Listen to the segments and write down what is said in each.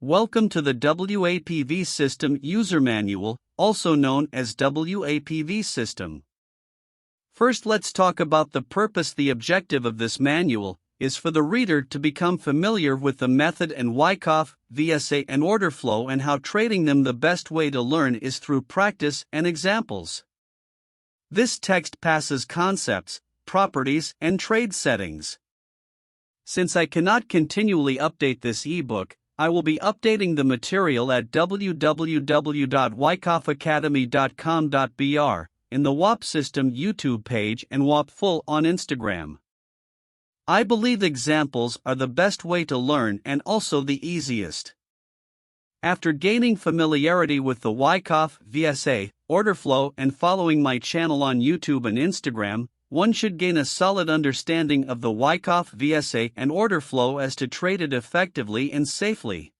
Welcome to the Wapv System User Manual, also known as Wapv System. First, let's talk about the purpose. The objective of this manual is for the reader to become familiar with the method and Wapv, VSA and order flow, and how trading them. The best way to learn is through practice and examples. This text passes concepts, properties, and trade settings. Since I cannot continually update this ebook, I will be updating the material at www.wapvacademy.com.br, in the Wap System YouTube page and Wapv on Instagram. I believe examples are the best way to learn and also the easiest. After gaining familiarity with the Wapv, VSA, order flow, and following my channel on YouTube and Instagram, one should gain a solid understanding of the Wapv, VSA, and order flow as to trade it effectively and safely.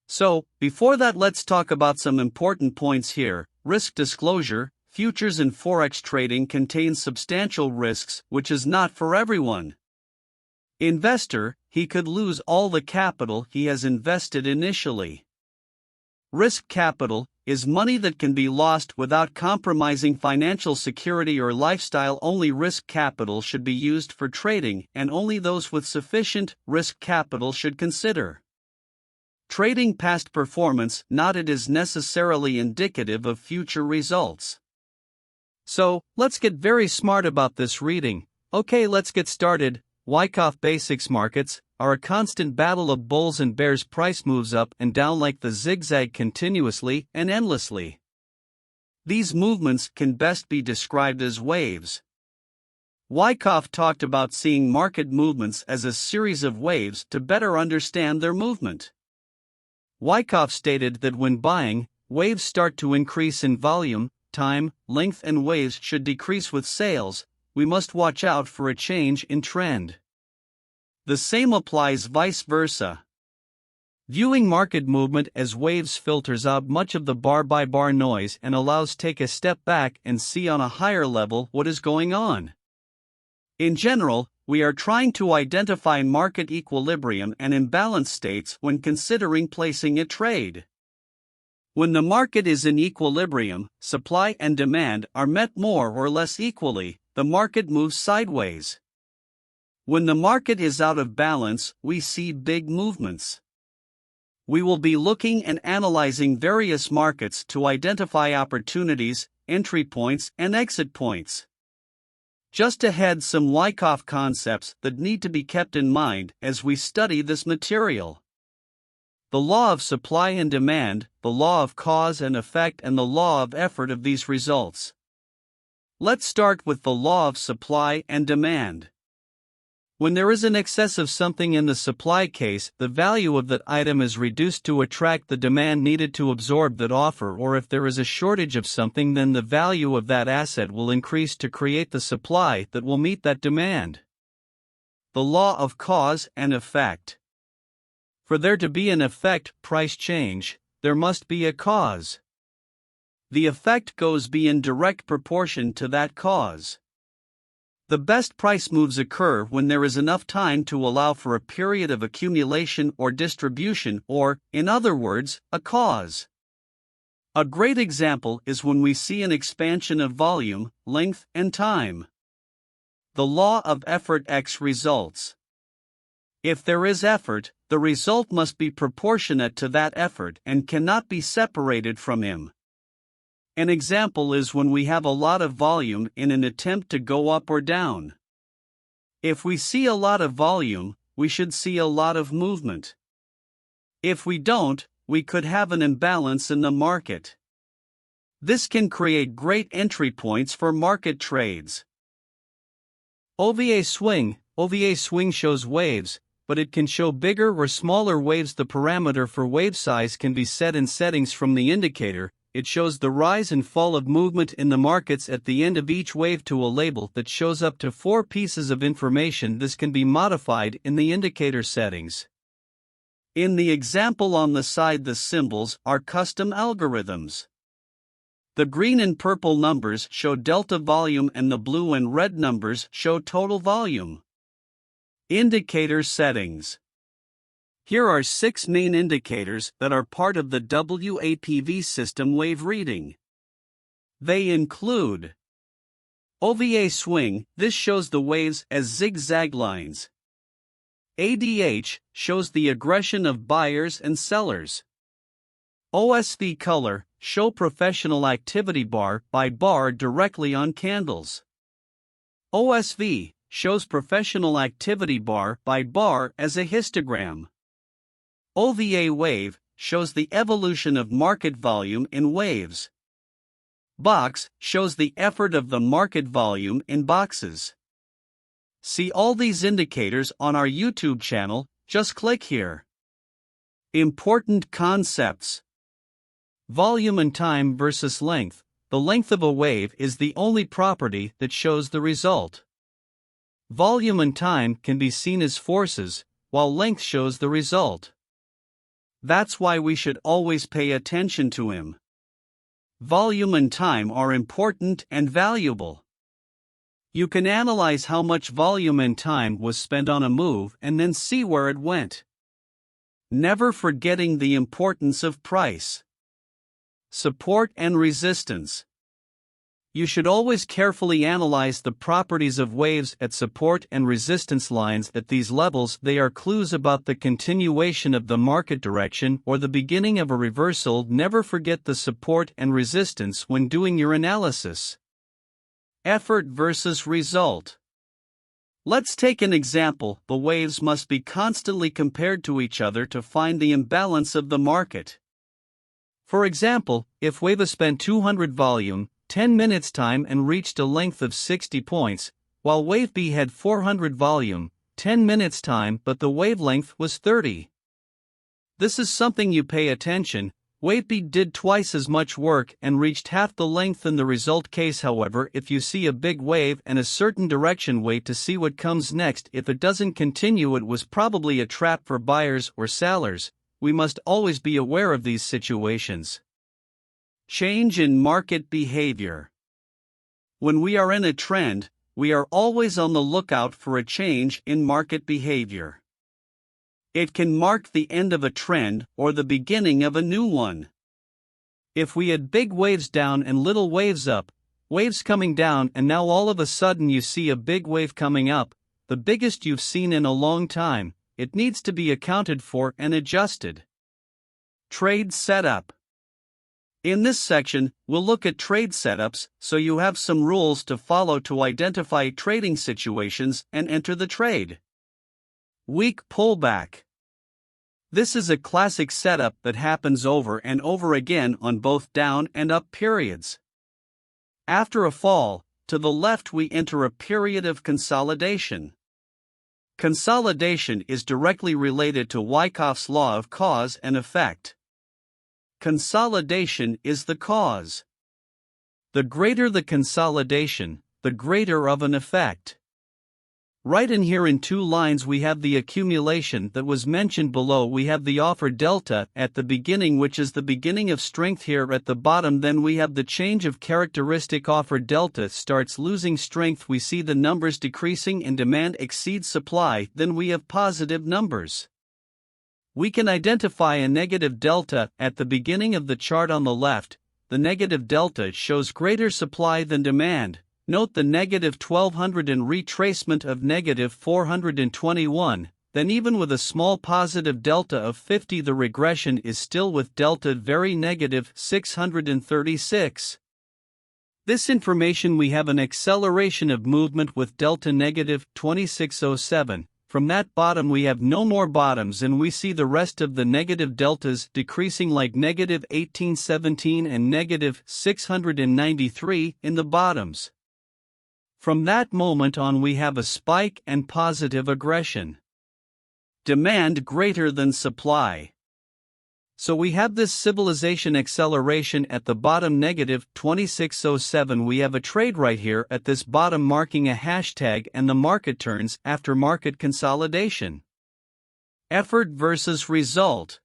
So, before that, let's talk about some important points here. Risk disclosure: futures and forex trading contains substantial risks, which is not for everyone. Investor: he could lose all the capital he has invested initially. Risk capital is money that can be lost without compromising financial security or lifestyle. Only risk capital should be used for trading, and only those with sufficient risk capital should consider trading. Past performance not it is necessarily indicative of future results. So, let's get very smart about this reading. Okay, let's get started. Wapv basics: markets are a constant battle of bulls and bears. Price moves up and down like the zigzag continuously and endlessly. These movements can best be described as waves. Wapv talked about seeing market movements as a series of waves to better understand their movement. Wapv stated that when buying, waves start to increase in volume, time, length, and waves should decrease with sales. We must watch out for a change in trend. The same applies vice versa. Viewing market movement as waves filters out much of the bar-by-bar noise and allows take a step back and see on a higher level what is going on. In general, we are trying to identify market equilibrium and imbalance states when considering placing a trade. When the market is in equilibrium, supply and demand are met more or less equally. The market moves sideways. When the market is out of balance, we see big movements. We will be looking and analyzing various markets to identify opportunities, entry points, and exit points. Just ahead, some Wapv concepts that need to be kept in mind as we study this material: the law of supply and demand, the law of cause and effect, and the law of effort of these results. Let's start with the law of supply and demand. When there is an excess of something in the supply case, the value of that item is reduced to attract the demand needed to absorb that offer, or if there is a shortage of something, then the value of that asset will increase to create the supply that will meet that demand. The law of cause and effect. For there to be an effect, price change, there must be a cause. The effect goes be in direct proportion to that cause. The best price moves occur when there is enough time to allow for a period of accumulation or distribution, or, in other words, a cause. A great example is when we see an expansion of volume, length, and time. The law of effort X results. If there is effort, the result must be proportionate to that effort and cannot be separated from him. An example is when we have a lot of volume in an attempt to go up or down. If we see a lot of volume, we should see a lot of movement. If we don't, we could have an imbalance in the market. This can create great entry points for market trades. OVA swing. OVA swing shows waves, but it can show bigger or smaller waves. The parameter for wave size can be set in settings from the indicator. It shows the rise and fall of movement in the markets at the end of each wave to a label that shows up to 4 pieces of information. This can be modified in the indicator settings. In the example on the side, the symbols are custom algorithms. The green and purple numbers show delta volume and the blue and red numbers show total volume. Indicator settings. Here are 6 main indicators that are part of the Wapv system wave reading. They include OVA swing, this shows the waves as zigzag lines. ADH shows the aggression of buyers and sellers. OSV color, show professional activity bar by bar directly on candles. OSV shows professional activity bar by bar as a histogram. OVA wave shows the evolution of market volume in waves. Box shows the effort of the market volume in boxes. See all these indicators on our YouTube channel, just click here. Important concepts. Volume and time versus length. The length of a wave is the only property that shows the result. Volume and time can be seen as forces, while length shows the result. That's why we should always pay attention to him. Volume and time are important and valuable. You can analyze how much volume and time was spent on a move and then see where it went. Never forgetting the importance of price. Support and resistance. You should always carefully analyze the properties of waves at support and resistance lines at these levels. They are clues about the continuation of the market direction or the beginning of a reversal. Never forget the support and resistance when doing your analysis. Effort versus result. Let's take an example. The waves must be constantly compared to each other to find the imbalance of the market. For example, if wave spent 200 volume, 10 minutes time and reached a length of 60 points, while wave B had 400 volume, 10 minutes time but the wavelength was 30. This is something you pay attention. Wave B did twice as much work and reached half the length in the result case. However, if you see a big wave and a certain direction, wait to see what comes next. If it doesn't continue, it was probably a trap for buyers or sellers. We must always be aware of these situations. Change in market behavior. When we are in a trend, we are always on the lookout for a change in market behavior. It can mark the end of a trend or the beginning of a new one. If we had big waves down and little waves up, waves coming down, and now all of a sudden you see a big wave coming up, the biggest you've seen in a long time, it needs to be accounted for and adjusted. Trade setup. In this section, we'll look at trade setups so you have some rules to follow to identify trading situations and enter the trade. Weak pullback. This is a classic setup that happens over and over again on both down and up periods. After a fall, to the left we enter a period of consolidation. Consolidation is directly related to Wyckoff's law of cause and effect. Consolidation is the cause. The greater the consolidation, the greater of an effect. Right in here in 2 lines we have the accumulation that was mentioned below. We have the offer delta at the beginning, which is the beginning of strength here at the bottom. Then we have the change of characteristic. Offer delta starts losing strength. We see the numbers decreasing and demand exceeds supply. Then we have positive numbers. We can identify a negative delta at the beginning of the chart on the left. The negative delta shows greater supply than demand. Note the negative 1200 and retracement of negative 421, then even with a small positive delta of 50 the regression is still with delta very negative 636. This information we have an acceleration of movement with delta negative 2607. From that bottom we have no more bottoms and we see the rest of the negative deltas decreasing like negative 1817 and negative 693 in the bottoms. From that moment on we have a spike and positive aggression. Demand greater than supply. So we have this civilization acceleration at the bottom negative 2607. We have a trade right here at this bottom marking a hashtag and the market turns after market consolidation. Effort versus result.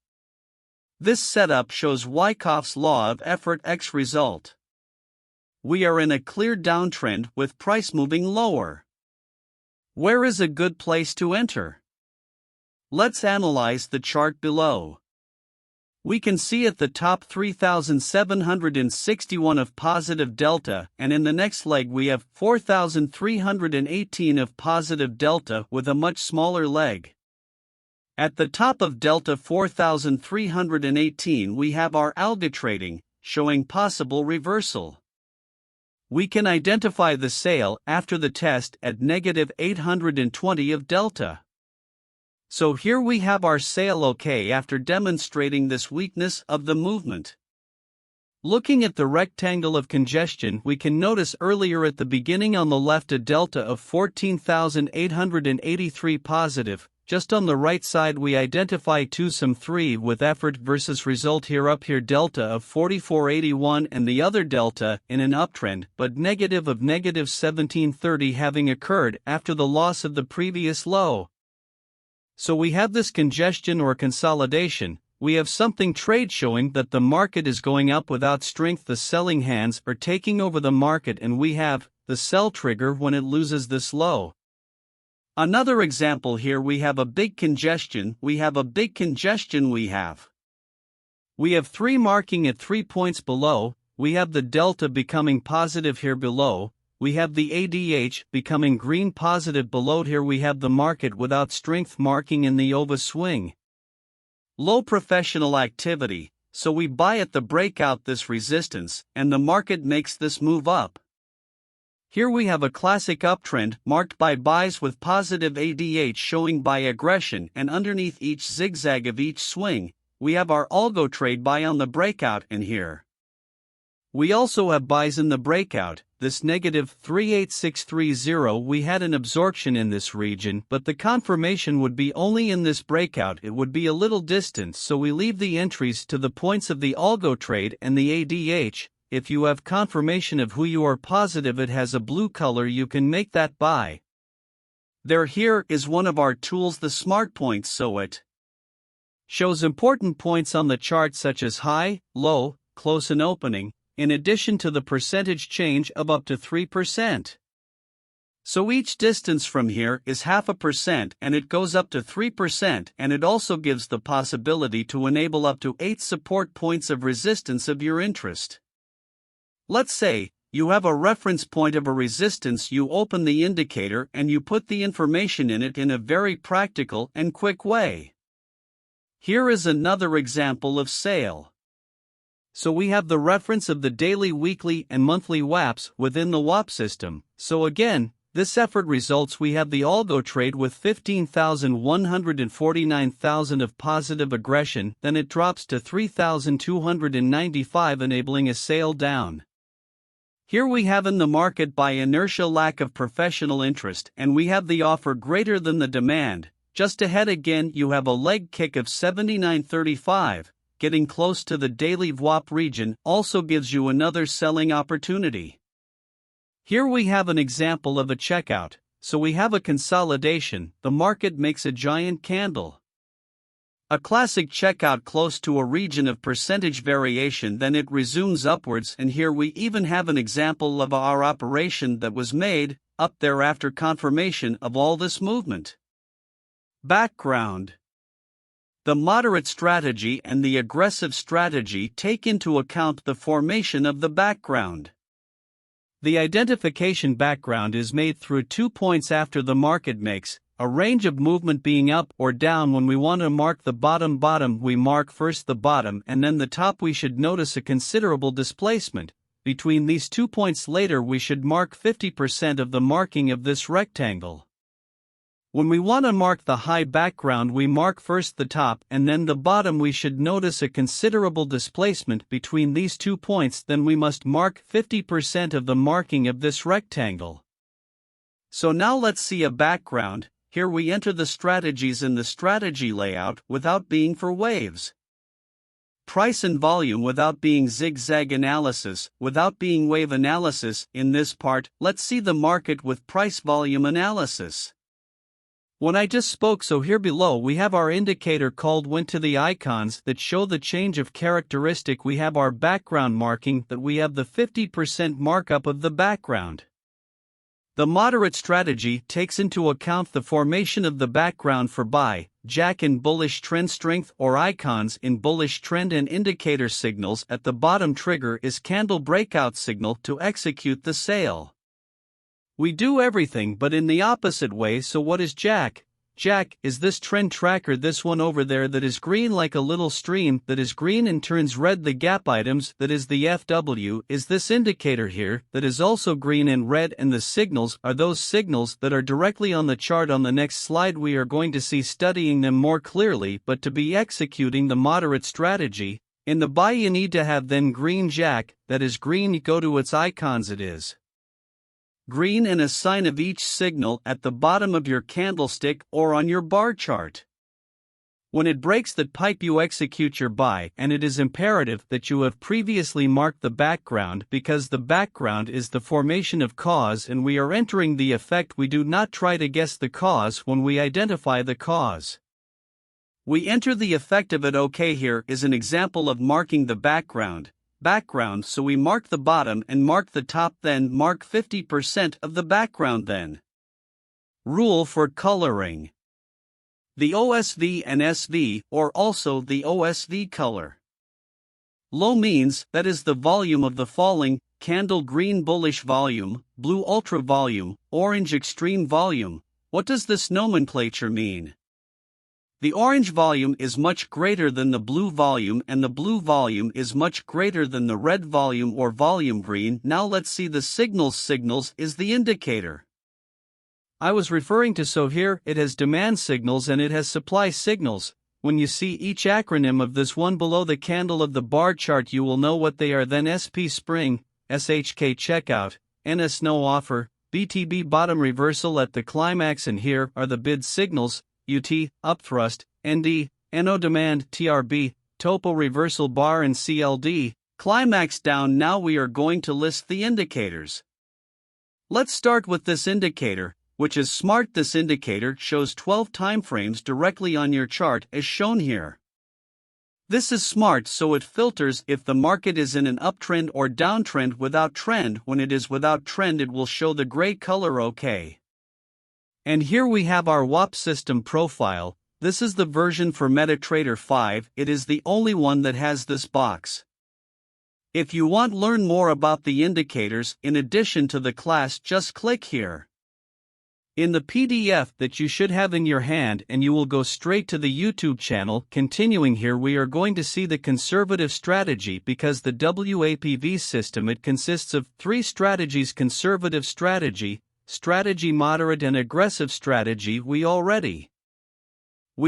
This setup shows Wyckoff's law of effort x result. We are in a clear downtrend with price moving lower. Where is a good place to enter? Let's analyze the chart below. We can see at the top 3,761 of positive delta, and in the next leg we have 4,318 of positive delta with a much smaller leg. At the top of delta 4,318 we have our algo trading, showing possible reversal. We can identify the sale after the test at negative 820 of delta. So here we have our sale OK after demonstrating this weakness of the movement. Looking at the rectangle of congestion, we can notice earlier at the beginning on the left a delta of 14,883 positive. Just on the right side we identify sum 3 with effort versus result here up here delta of 4481 and the other delta in an uptrend but negative of negative 1730 having occurred after the loss of the previous low. So we have this congestion or consolidation, we have something trade showing that the market is going up without strength, the selling hands are taking over the market, and we have the sell trigger when it loses this low. Another example here, we have a big congestion, we have 3 marking at 3 points below, we have the delta becoming positive here below, we have the ADH becoming green positive below, here we have the market without strength marking in the OVA swing. Low professional activity, so we buy at the breakout this resistance, and the market makes this move up. Here we have a classic uptrend marked by buys with positive ADH showing buy aggression, and underneath each zigzag of each swing, we have our algo trade buy on the breakout, and here we also have buys in the breakout, this negative 38630 we had an absorption in this region but the confirmation would be only in this breakout, it would be a little distance, so we leave the entries to the points of the algo trade and the ADH. If you have confirmation of who you are positive it has a blue color, you can make that buy. Here is one of our tools, the smart points, so it shows important points on the chart such as high, low, close and opening, in addition to the percentage change of up to 3%. So each distance from here is 0.5% and it goes up to 3%, and it also gives the possibility to enable up to 8 support points of resistance of your interest. Let's say you have a reference point of a resistance, you open the indicator and you put the information in it in a very practical and quick way. Here is another example of sale. So we have the reference of the daily, weekly and monthly WAPs within the WAP system. So again, this effort results, we have the algo trade with 15,149,000 of positive aggression, then it drops to 3,295 enabling a sale down. Here we have in the market by inertia lack of professional interest, and we have the offer greater than the demand. Just ahead again you have a leg kick of 79.35, getting close to the daily VWAP region also gives you another selling opportunity. Here we have an example of a checkout, so we have a consolidation, the market makes a giant candle. A classic checkout close to a region of percentage variation, then it resumes upwards, and here we even have an example of our operation that was made up there after confirmation of all this movement. Background. The moderate strategy and the aggressive strategy take into account the formation of the background. The identification background is made through 2 points after the market makes a range of movement being up or down. When we want to mark the bottom, we mark first the bottom and then the top. We should notice a considerable displacement. Between these 2 points later we should mark 50% of the marking of this rectangle. When we want to mark the high background we mark first the top and then the bottom. We should notice a considerable displacement between these 2 points, then we must mark 50% of the marking of this rectangle. So now let's see a background. Here we enter the strategies in the strategy layout without being for waves. Price and volume without being zigzag analysis, without being wave analysis. In this part, let's see the market with price volume analysis. When I just spoke, so here below we have our indicator called went to the icons that show the change of characteristic. We have our background marking that we have the 50% markup of the background. The moderate strategy takes into account the formation of the background for buy, Jack in bullish trend strength or icons in bullish trend, and indicator signals at the bottom. Trigger is candle breakout signal to execute the sale. We do everything but in the opposite way. So what is Jack? Jack is this trend tracker, this one over there that is green like a little stream that is green and turns red. The gap items, that is the FW, is this indicator here that is also green and red, and the signals are those signals that are directly on the chart. On the next slide we are going to see studying them more clearly, but to be executing the moderate strategy, in the buy you need to have then green Jack, that is green. You go to its icons, it is green and a sign of each signal at the bottom of your candlestick or on your bar chart. When it breaks that pipe you execute your buy, and it is imperative that you have previously marked the background because the background is the formation of cause and we are entering the effect. We do not try to guess the cause when we identify the cause. We enter the effect of it. Okay, here is an example of marking the background. So we mark the bottom and mark the top, then mark 50% of the background. Then rule for coloring: the OSV and SV, or also the OSV color. Low means that is the volume of the falling candle, green bullish volume, blue ultra volume, orange extreme volume. What does this nomenclature mean? The orange volume is much greater than the blue volume, and the blue volume is much greater than the red volume or volume green. Now let's see the signals. Signals is the indicator I was referring to. So here it has demand signals and it has supply signals. When you see each acronym of this one below the candle of the bar chart, you will know what they are. Then SP spring, SHK checkout, NS no offer, BTB bottom reversal at the climax, and here are the bid signals: UT, upthrust, ND, NO demand, TRB, topo reversal bar, and CLD, climax down. Now we are going to list the indicators. Let's start with this indicator, which is SMART. This indicator shows 12 timeframes directly on your chart as shown here. This is SMART, so it filters if the market is in an uptrend or downtrend. Without trend, when it is without trend, it will show the gray color. OK. And here we have our Wapv system profile. This is the version for MetaTrader 5. It is the only one that has this box. If you want to learn more about the indicators in addition to the class, just click here in the PDF that you should have in your hand and you will go straight to the YouTube channel. Continuing here, we are going to see the conservative strategy, because the Wapv system, it consists of 3 strategies: conservative strategy, strategy, moderate, and aggressive strategy. We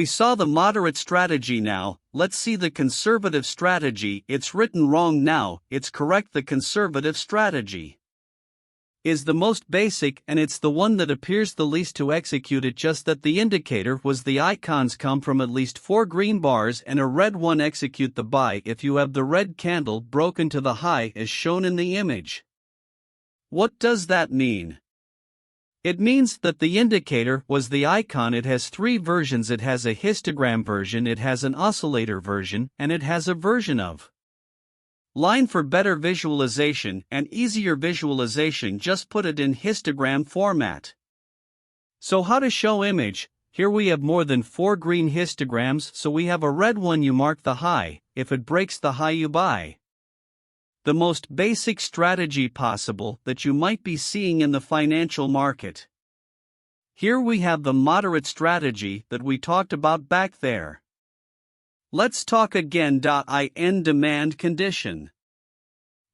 saw the moderate strategy. Now let's see the conservative strategy. It's written wrong now, it's correct. The conservative strategy is the most basic and it's the one that appears the least to execute it. Just that the indicator was the icons come from at least 4 green bars and a red one. Execute the buy if you have the red candle broken to the high as shown in the image. What does that mean? It means that the indicator was the icon. It has 3 versions. It has a histogram version, it has an oscillator version, and it has a version of line. For better visualization and easier visualization, just put it in histogram format. So how to show image? Here we have more than 4 green histograms, so we have a red one. You mark the high. If it breaks the high, you buy. The most basic strategy possible that you might be seeing in the financial market. Here we have the moderate strategy that we talked about back there. Let's talk again. In demand condition.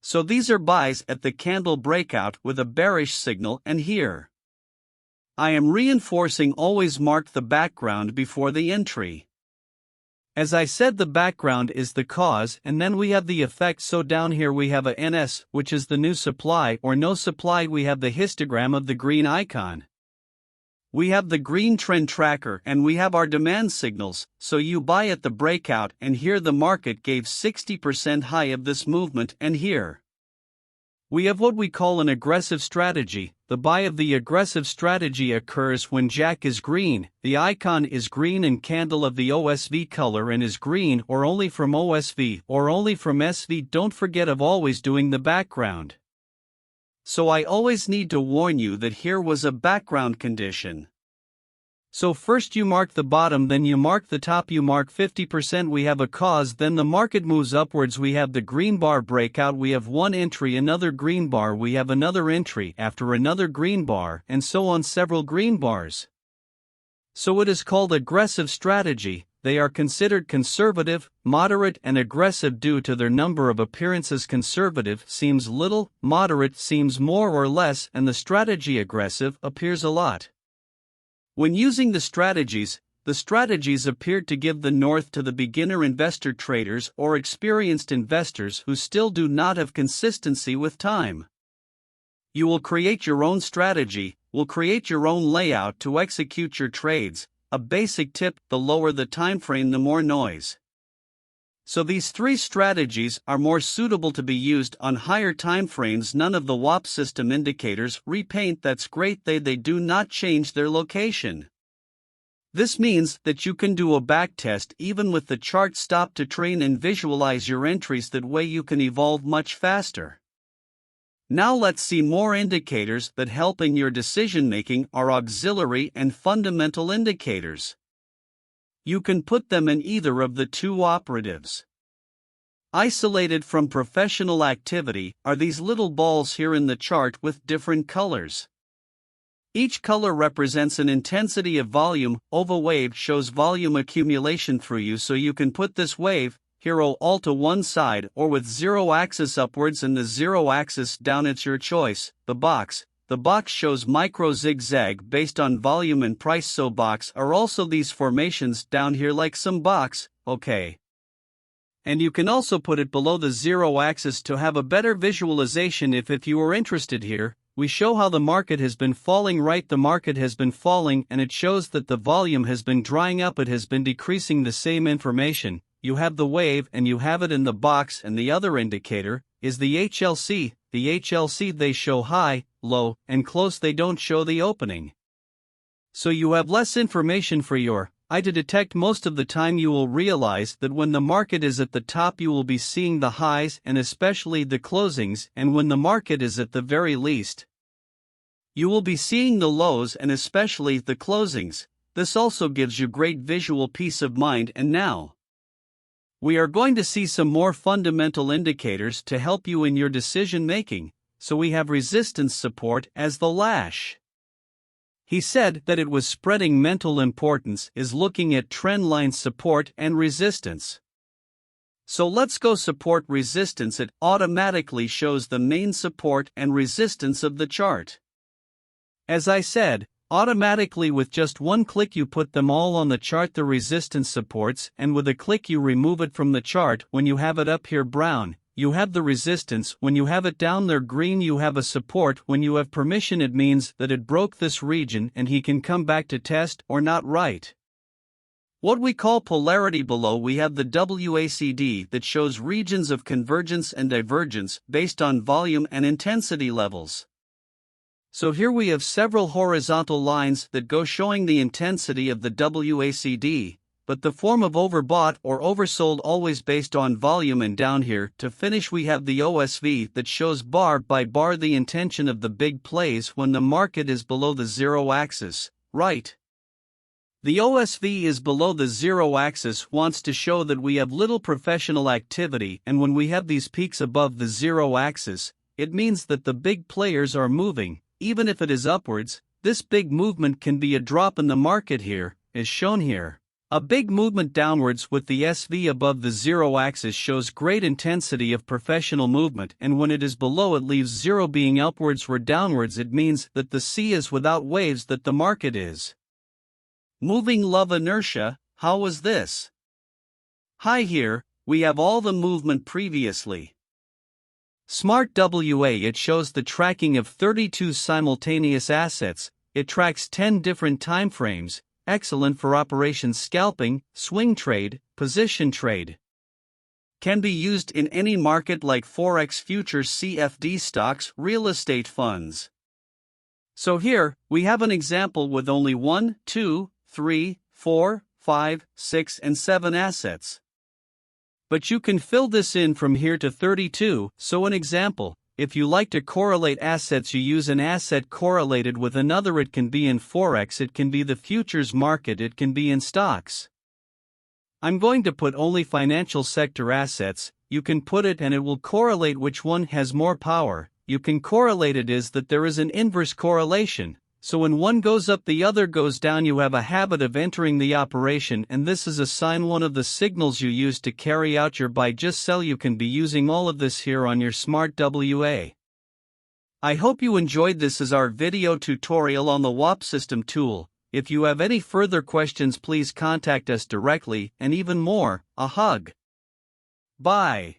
So these are buys at the candle breakout with a bearish signal, and here I am reinforcing always mark the background before the entry. As I said, the background is the cause, and then we have the effect. So down here we have a NS, which is the new supply or no supply. We have the histogram of the green icon. We have the green trend tracker, and we have our demand signals. So you buy at the breakout, and here the market gave 60% high of this movement, and here we have what we call an aggressive strategy. The buy of the aggressive strategy occurs when Jack is green, the icon is green, and candle of the OSV color and is green, or only from OSV or only from SV. Don't forget of always doing the background. So I always need to warn you that here was a background condition. So first you mark the bottom, then you mark the top, you mark 50%, we have a cause, then the market moves upwards, we have the green bar breakout, we have one entry, another green bar, we have another entry, after another green bar, and so on, several green bars. So it is called aggressive strategy. They are considered conservative, moderate and aggressive due to their number of appearances. Conservative seems little, moderate seems more or less, and the strategy aggressive appears a lot. When using the strategies appeared to give the north to the beginner investor traders or experienced investors who still do not have consistency with time. You will create your own strategy, will create your own layout to execute your trades. A basic tip: the lower the time frame, the more noise. So these three strategies are more suitable to be used on higher time frames. None of the Wapv system indicators repaint. That's great. They do not change their location. This means that you can do a backtest even with the chart stop to train and visualize your entries. That way you can evolve much faster. Now let's see more indicators that help in your decision making are auxiliary and fundamental indicators. You can put them in either of the two operatives. Isolated from professional activity are these little balls here in the chart with different colors. Each color represents an intensity of volume. Wave shows volume accumulation through you, so you can put this wave here all to one side or with 0 axis upwards and the 0 axis down. It's your choice. The box shows micro zigzag based on volume and price. So box are also these formations down here like some box, okay. And you can also put it below the 0 axis to have a better visualization if you are interested. Here we show how the market has been falling. Right, the market has been falling and it shows that the volume has been drying up, it has been decreasing. The same information, you have the wave and you have it in the box. And the other indicator is the HLC. The HLC, they show high, low, and close. They don't show the opening. So you have less information for your eye to detect. Most of the time you will realize that when the market is at the top you will be seeing the highs and especially the closings, and when the market is at the very least you will be seeing the lows and especially the closings. This also gives you great visual peace of mind. And now we are going to see some more fundamental indicators to help you in your decision making. So we have resistance support as the lash. He said that it was spreading. Mental importance is looking at trend line support and resistance. So let's go support resistance. It automatically shows the main support and resistance of the chart. As I said, automatically with just one click you put them all on the chart, the resistance supports, and with a click you remove it from the chart. When you have it up here brown, you have the resistance. When you have it down there green, you have a support. When you have permission, it means that it broke this region and he can come back to test or not. Right. What we call polarity. Below we have the WACD that shows regions of convergence and divergence based on volume and intensity levels. So here we have several horizontal lines that go showing the intensity of the WACD, but the form of overbought or oversold always based on volume. And down here to finish we have the OSV that shows bar by bar the intention of the big plays when the market is below the 0 axis, right? The OSV is below the 0 axis wants to show that we have little professional activity, and when we have these peaks above the 0 axis, it means that the big players are moving. Even if it is upwards, this big movement can be a drop in the market here, as shown here. A big movement downwards with the SV above the 0 axis shows great intensity of professional movement, and when it is below it leaves 0 being upwards or downwards. It means that the C is without waves, that the market is moving. Love inertia. How was this? High here, we have all the movement previously. Smart WA, it shows the tracking of 32 simultaneous assets. It tracks 10 different time frames. Excellent for operations scalping, swing trade, position trade. Can be used in any market like Forex futures, CFD stocks, real estate funds. So here, we have an example with only 1, 2, 3, 4, 5, 6 and 7 assets. But you can fill this in from here to 32, so an example, If you like to correlate assets, you use an asset correlated with another. It can be in Forex, it can be the futures market, it can be in stocks. I'm going to put only financial sector assets. You can put it and it will correlate which one has more power. You can correlate it is that there is an inverse correlation. So when one goes up the other goes down. You have a habit of entering the operation, and this is a sign, one of the signals you use to carry out your buy just sell. You can be using all of this here on your smart WA. I hope you enjoyed this as our video tutorial on the Wapv system tool. If you have any further questions, please contact us directly, and even more, a hug. Bye.